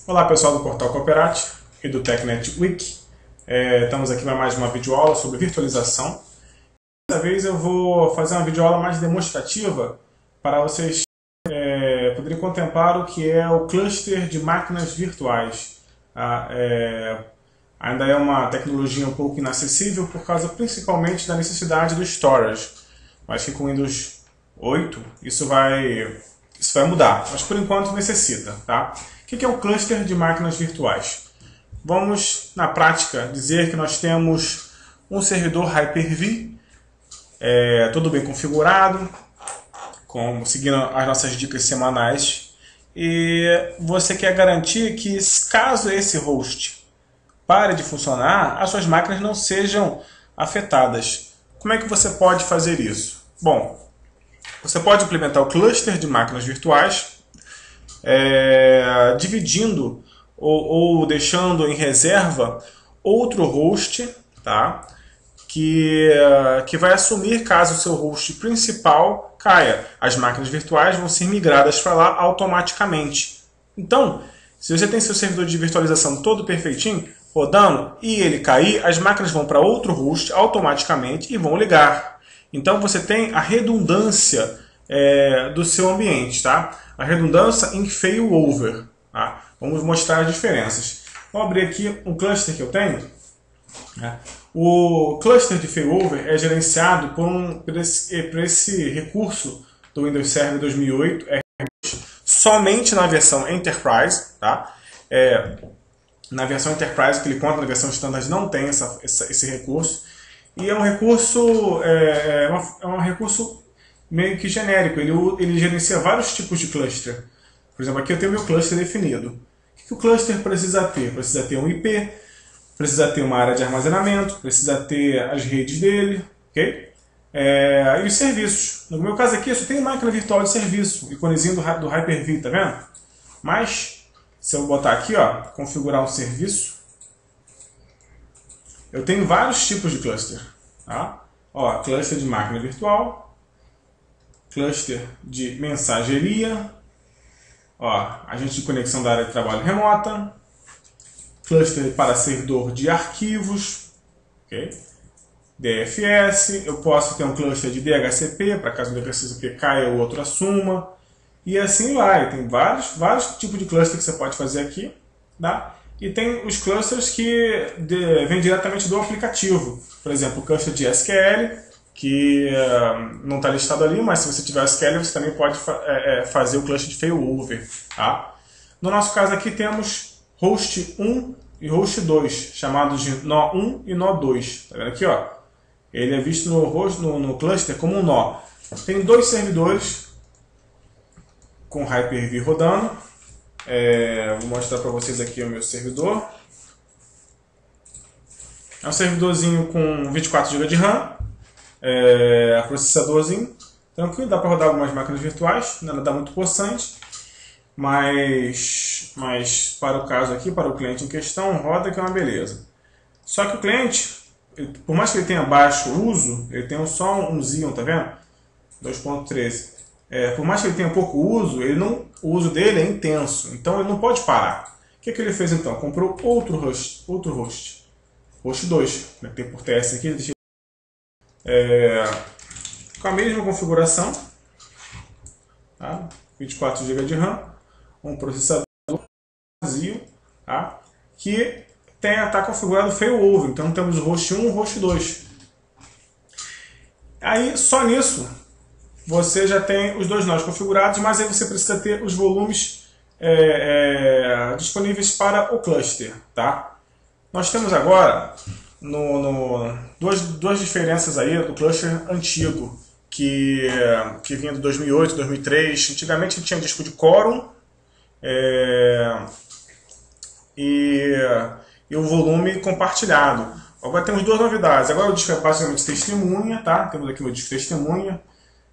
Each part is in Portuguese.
Olá pessoal do Portal Cooperate e do TechNet Week. Estamos aqui para mais uma videoaula sobre virtualização. Dessa vez eu vou fazer uma videoaula mais demonstrativa para vocês poderem contemplar o que é o cluster de máquinas virtuais. Ainda é uma tecnologia um pouco inacessível por causa principalmente da necessidade do storage. Mas que com Windows 8 isso vai mudar, mas por enquanto necessita, tá? O que é um cluster de máquinas virtuais? Vamos, na prática, dizer que nós temos um servidor Hyper-V, tudo bem configurado, seguindo as nossas dicas semanais, e você quer garantir que, caso esse host pare de funcionar, as suas máquinas não sejam afetadas. Como é que você pode fazer isso? Bom, você pode implementar o cluster de máquinas virtuais, dividindo ou deixando em reserva outro host, tá? que vai assumir caso o seu host principal caia. As máquinas virtuais vão ser migradas para lá automaticamente. Então, se você tem seu servidor de virtualização todo perfeitinho, rodando, e ele cair, as máquinas vão para outro host automaticamente e vão ligar. Então você tem a redundância do seu ambiente, tá? A redundância em failover, tá? Vamos mostrar as diferenças. Vou abrir aqui um cluster que eu tenho. O cluster de failover é gerenciado por esse recurso do Windows Server 2008, somente na versão Enterprise, tá? Na versão Enterprise, que ele conta, na versão Standard não tem esse recurso. E é um recurso meio que genérico, ele gerencia vários tipos de cluster. Por exemplo, aqui eu tenho o meu cluster definido. O que o cluster precisa ter? Precisa ter um IP, precisa ter uma área de armazenamento, precisa ter as redes dele, ok? E os serviços. No meu caso aqui, eu só tenho máquina virtual de serviço, iconezinho do Hyper-V, tá vendo? Mas, se eu botar aqui, ó, configurar um serviço, eu tenho vários tipos de cluster, tá? Ó, cluster de máquina virtual, cluster de mensageria, ó, agente de conexão da área de trabalho remota, cluster para servidor de arquivos, okay? DFS, eu posso ter um cluster de DHCP, para caso o DHCP caia o outro assuma, e assim vai. Tem vários tipos de cluster que você pode fazer aqui, tá? E tem os clusters que vêm diretamente do aplicativo. Por exemplo, o cluster de SQL, que não está listado ali, mas se você tiver SQL, você também pode fazer o cluster de failover. Tá? No nosso caso aqui temos host 1 e host 2, chamados de nó 1 e nó 2. Tá vendo aqui? Ó? Ele é visto no cluster como um nó. Tem dois servidores com Hyper-V rodando. Vou mostrar para vocês aqui o meu servidor. É um servidorzinho com 24 GB de RAM, processadorzinho tranquilo, dá para rodar algumas máquinas virtuais, nada muito possante, mas para o caso aqui, para o cliente em questão, roda que é uma beleza. Só que o cliente, por mais que ele tenha baixo uso, ele tem só um Xeon, tá vendo? 2.13. Por mais que ele tenha pouco uso, o uso dele é intenso, então ele não pode parar. O que ele fez então? Comprou outro host, host 2, tem por TS aqui, com a mesma configuração, tá? 24 GB de RAM, um processador vazio, tá? Que está configurado failover, então temos o host 1 e o host 2. Aí, só nisso, você já tem os dois nós configurados, mas aí você precisa ter os volumes disponíveis para o cluster, tá? Nós temos agora duas diferenças aí do cluster antigo, que vinha de 2008, 2003. Antigamente tinha disco de quórum e o volume compartilhado. Agora temos duas novidades. Agora o disco é basicamente testemunha, tá? Temos aqui o disco testemunha.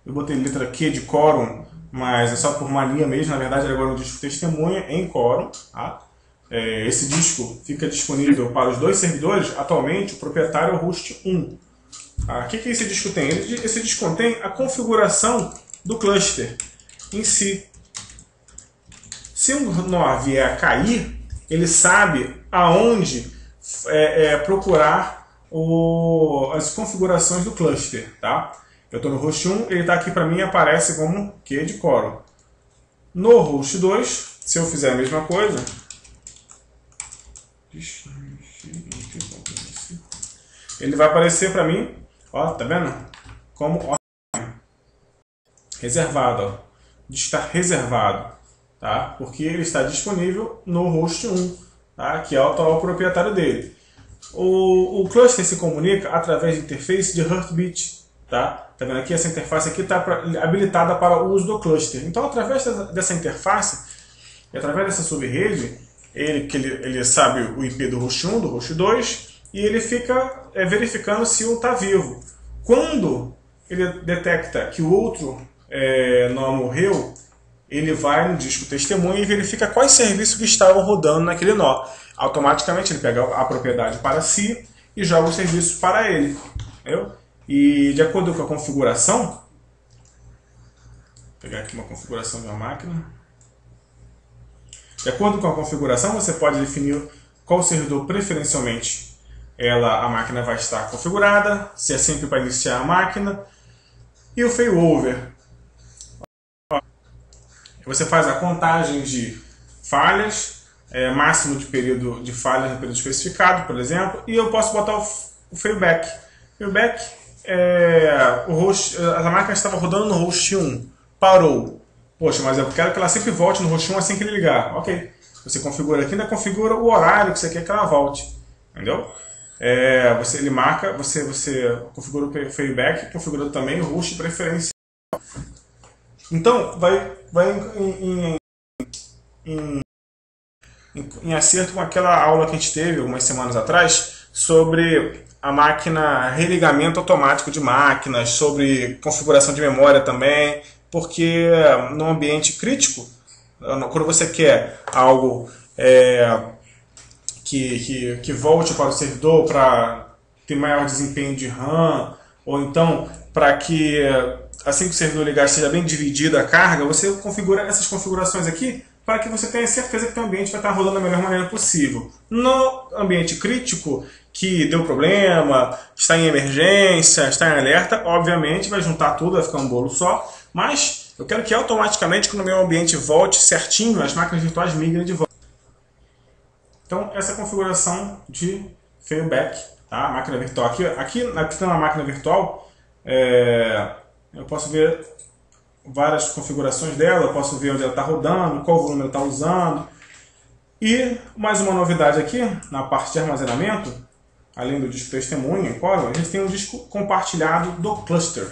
Eu botei letra Q de quórum, mas é só por mania mesmo. Na verdade, agora é um disco testemunha em quórum, tá? Esse disco fica disponível para os dois servidores. Atualmente, o proprietário é o host 1. O que esse disco tem? Esse disco contém a configuração do cluster em si. Se um nó vier a cair, ele sabe aonde procurar as configurações do cluster, tá? Eu estou no host 1, ele está aqui para mim, aparece como Q de Coro. No host 2, se eu fizer a mesma coisa, ele vai aparecer para mim, ó, tá vendo? Como reservado, ó, está reservado, tá? Porque ele está disponível no host 1, tá? Que é o atual proprietário dele. O cluster se comunica através de interface de Heartbeat, tá? Tá vendo aqui? Essa interface aqui está habilitada para o uso do cluster. Então, através dessa interface, e através dessa subrede, ele sabe o IP do host 1, do host 2, e ele fica verificando se um está vivo. Quando ele detecta que o outro nó morreu, ele vai no disco testemunha e verifica quais serviços que estavam rodando naquele nó. Automaticamente ele pega a propriedade para si e joga os serviços para ele. Entendeu? E de acordo com a configuração, vou pegar aqui uma configuração de uma máquina. De acordo com a configuração, você pode definir qual servidor preferencialmente a máquina vai estar configurada, se é sempre para iniciar a máquina. E o failover. Você faz a contagem de falhas, máximo de período de falhas no período especificado, por exemplo, e eu posso botar o failback. Failback a máquina estava rodando no host 1, parou. Poxa, mas eu quero que ela sempre volte no host 1 assim que ele ligar. Ok. Você configura aqui, ainda configura o horário que você quer que ela volte. Entendeu? Você configura o failback, configura também o host preferencial. Então, vai em acerto com aquela aula que a gente teve algumas semanas atrás sobre a máquina, religamento automático de máquinas, sobre configuração de memória também, porque no ambiente crítico, quando você quer algo que volte para o servidor para ter maior desempenho de RAM, ou então para que assim que o servidor ligar esteja bem dividida a carga, você configura essas configurações aqui para que você tenha certeza que o ambiente vai estar rodando da melhor maneira possível. No ambiente crítico, que deu problema, está em emergência, está em alerta, obviamente vai juntar tudo, vai ficar um bolo só, mas eu quero que automaticamente, quando o meu ambiente volte certinho, as máquinas virtuais migrem de volta. Então, essa é a configuração de failback, tá? Máquina virtual. Aqui na máquina virtual, eu posso ver várias configurações dela, eu posso ver onde ela está rodando, qual volume ela está usando. E mais uma novidade aqui, na parte de armazenamento, além do disco testemunha, a gente tem um disco compartilhado do cluster.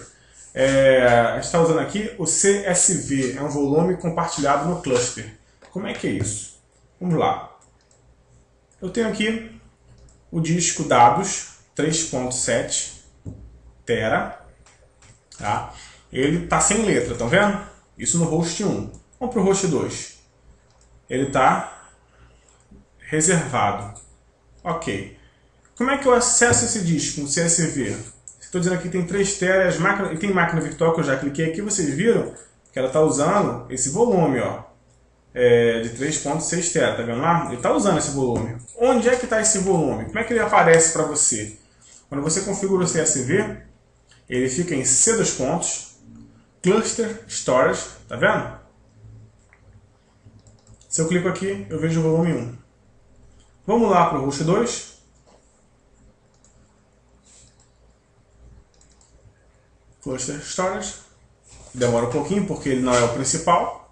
A gente está usando aqui o CSV, é um volume compartilhado no cluster. Como é que é isso? Vamos lá. Eu tenho aqui o disco dados 3.7 tera, tá? Ele está sem letra, estão vendo? Isso no host 1. Vamos para o host 2. Ele está reservado. Ok. Como é que eu acesso esse disco no CSV? Estou dizendo aqui que tem 3 teras, e tem máquina virtual que eu já cliquei aqui, vocês viram que ela está usando esse volume, ó, de 3.6 tera, tá vendo lá? Ele está usando esse volume. Onde é que está esse volume? Como é que ele aparece para você? Quando você configura o CSV, ele fica em C2 pontos, Cluster Storage, tá vendo? Se eu clico aqui, eu vejo o volume 1. Vamos lá para o host 2. Cluster Storage. Demora um pouquinho porque ele não é o principal.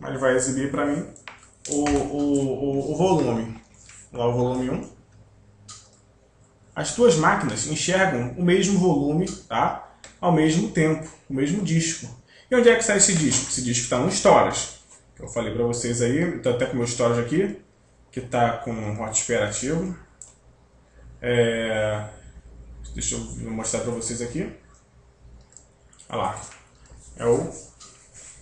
Mas vai exibir para mim o volume. Lá o volume 1. As duas máquinas enxergam o mesmo volume, tá? Ao mesmo tempo, o mesmo disco. E onde é que está esse disco? Esse disco está no storage. Eu falei para vocês aí, estou até com o meu storage aqui, que está com um hotspot ativo. Deixa eu mostrar para vocês aqui. Olha lá.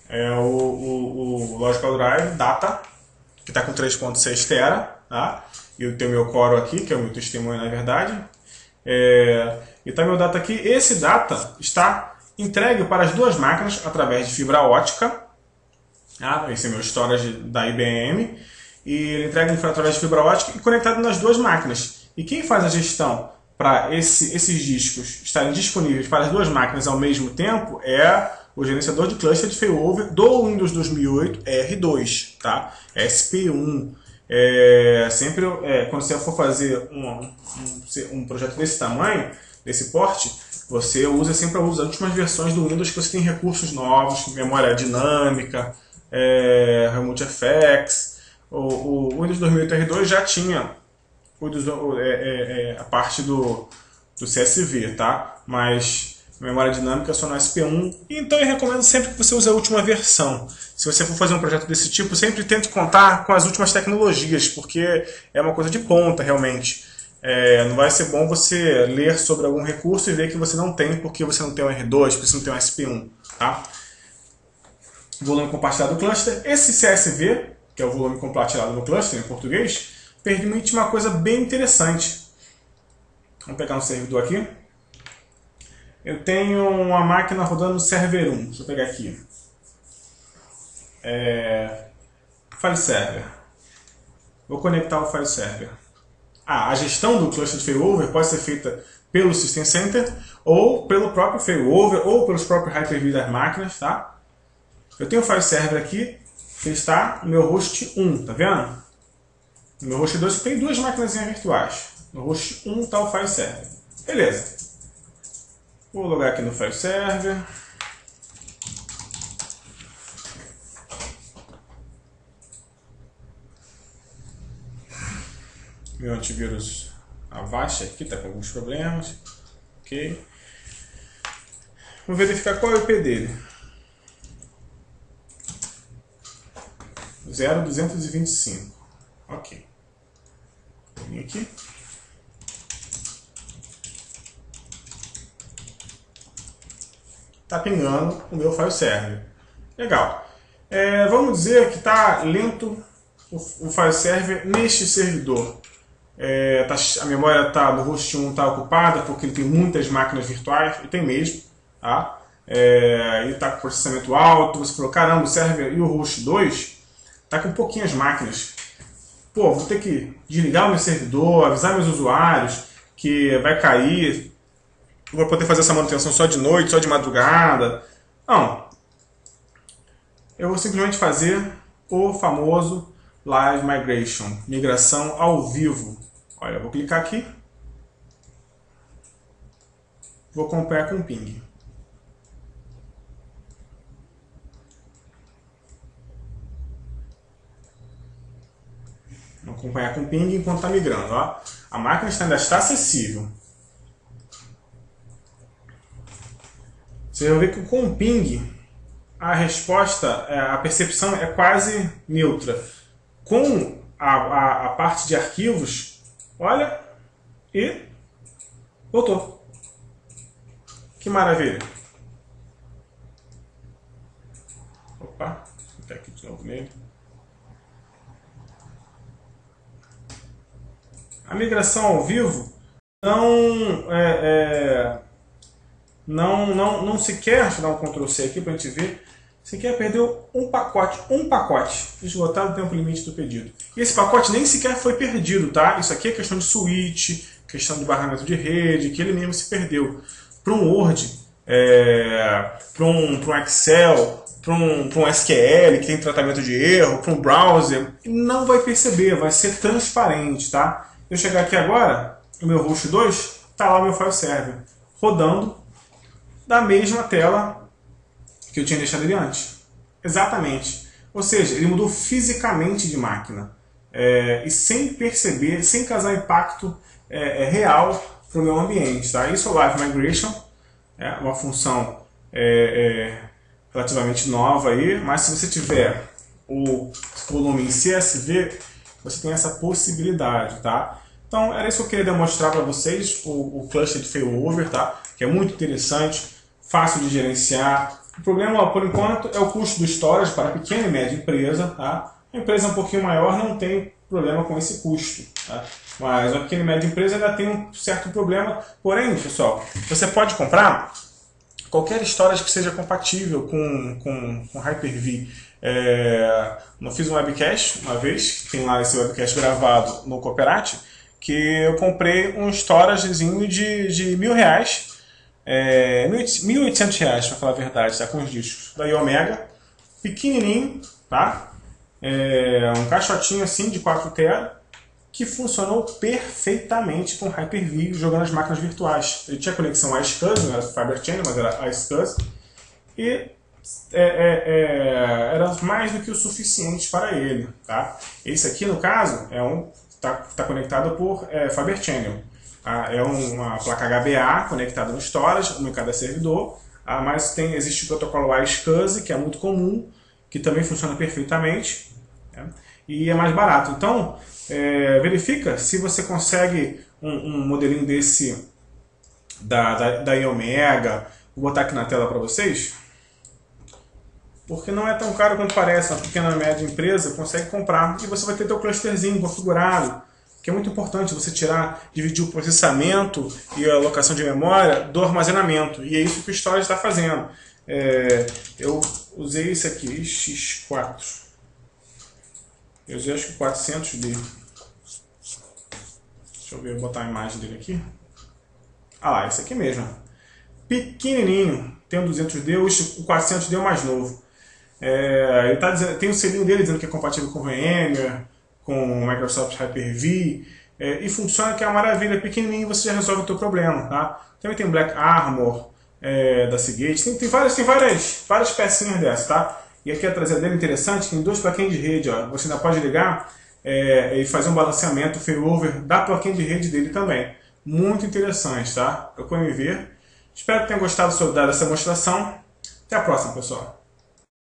É o Logical Drive Data, que está com 3.6 tera, tá? E eu tenho meu Coro aqui, que é o meu testemunho na verdade. E está meu data aqui. Esse data está entregue para as duas máquinas através de fibra ótica. Esse é meu storage da IBM. E ele entrega através de fibra ótica e conectado nas duas máquinas. E quem faz a gestão para esses discos estarem disponíveis para as duas máquinas ao mesmo tempo é o gerenciador de cluster de failover do Windows 2008 R2, tá? SP1. Sempre quando você for fazer um projeto desse tamanho, desse porte, você usa sempre as últimas versões do Windows que você tem recursos novos, memória dinâmica, Remote FX. O Windows 2008 R2 já tinha a parte do CSV, tá? Mas memória dinâmica só no SP1. Então eu recomendo sempre que você use a última versão. Se você for fazer um projeto desse tipo, sempre tente contar com as últimas tecnologias, porque é uma coisa de ponta realmente. Não vai ser bom você ler sobre algum recurso e ver que você não tem, porque você não tem um R2, porque você não tem um SP1, tá? Volume compartilhado do cluster. Esse CSV, que é o volume compartilhado no cluster em português, permite uma coisa bem interessante. Vamos pegar um servidor aqui. Eu tenho uma máquina rodando no server 1. Deixa eu pegar aqui. File server. Vou conectar o file server. A gestão do cluster de failover pode ser feita pelo System Center, ou pelo próprio failover, ou pelos próprios Hyper-V das máquinas, tá? Eu tenho o file server aqui, que está no meu host 1, tá vendo? No meu host 2 tem duas máquinas virtuais. No host 1 está o file server. Beleza. Vou logar aqui no file server. Meu antivírus Avast aqui está com alguns problemas. Ok. Vou verificar qual é o IP dele. 0.225. Ok. Vou vir aqui. Está pingando o meu file server. Legal. Vamos dizer que está lento o file server neste servidor. A memória do host 1 está ocupada porque ele tem muitas máquinas virtuais, e tem mesmo. Tá? Ele está com processamento alto. Você falou, caramba, o server e o host 2 está com pouquinhas máquinas. Pô, vou ter que desligar o meu servidor, avisar meus usuários que vai cair. Vou poder fazer essa manutenção só de noite, só de madrugada. Não. Eu vou simplesmente fazer o famoso Live Migration, migração ao vivo. Olha, eu vou clicar aqui. Vou acompanhar com o ping. Vou acompanhar com o ping enquanto está migrando. Ó. A máquina ainda está acessível. Você vai ver que com o ping a resposta, a percepção é quase neutra. Com a parte de arquivos, olha, e voltou. Que maravilha. Opa, vou clicar aqui de novo nele. A migração ao vivo não se quer, deixa eu dar um Ctrl C aqui para a gente ver, se quer perder um pacote esgotado no tempo limite do pedido. E esse pacote nem sequer foi perdido, tá? Isso aqui é questão de switch, questão de barramento de rede, que ele mesmo se perdeu. Para um Word, para um Excel, para um SQL que tem tratamento de erro, para um browser, não vai perceber, vai ser transparente, tá? Eu chegar aqui agora, no meu host 2, está lá o meu file server, rodando da mesma tela que eu tinha deixado ele antes. Exatamente. Ou seja, ele mudou fisicamente de máquina. E sem perceber, sem causar impacto real para o meu ambiente. Tá? Isso é o Live Migration, uma função relativamente nova aí, mas se você tiver o volume em CSV, você tem essa possibilidade. Tá? Então era isso que eu queria demonstrar para vocês, o cluster de failover, tá? Que é muito interessante, fácil de gerenciar. O problema, por enquanto, é o custo do storage para a pequena e média empresa. Tá? A empresa um pouquinho maior não tem problema com esse custo. Tá? Mas a pequena e média empresa ainda tem um certo problema. Porém, pessoal, você pode comprar qualquer storage que seja compatível com Hyper-V. Eu fiz um webcast uma vez, tem lá esse webcast gravado no Cooperate, que eu comprei um storagezinho de R$1.000, R$1.800 para falar a verdade, tá, com os discos da Iomega, pequenininho, tá? Um caixotinho assim de 4 TB, que funcionou perfeitamente com Hyper-V jogando as máquinas virtuais. Ele tinha conexão a SCSI, não era Fiber Channel, mas era a SCSI, e era mais do que o suficiente para ele. Tá? Esse aqui, no caso, tá conectado por Fiber Channel. É uma placa HBA conectada no storage, no cada servidor, mas existe o protocolo iSCSI, que é muito comum, que também funciona perfeitamente, né? E é mais barato. Então, verifica se você consegue um modelinho desse da Iomega. Vou botar aqui na tela para vocês, porque não é tão caro quanto parece. Uma pequena e média empresa consegue comprar e você vai ter teu clusterzinho configurado, que é muito importante você dividir o processamento e a alocação de memória do armazenamento, e é isso que o storage está fazendo. Eu usei esse aqui, X4. Eu usei acho que 400D. Deixa eu ver, vou botar a imagem dele aqui. Lá, esse aqui mesmo. Pequenininho, tem um 200D, o 400D é o mais novo. Ele tem o selinho dele dizendo que é compatível com VMware, com Microsoft Hyper-V, e funciona que é uma maravilha, pequenininho, você já resolve o teu problema. Tá? Também tem Black Armor, da Seagate, tem várias pecinhas dessas, tá? E aqui a traseira dele é interessante, tem 2 plaquinhas de rede, ó. Você ainda pode ligar e fazer um balanceamento, failover da plaquinha de rede dele também. Muito interessante, tá? Procure me ver. Espero que tenham gostado dessa demonstração. Até a próxima, pessoal.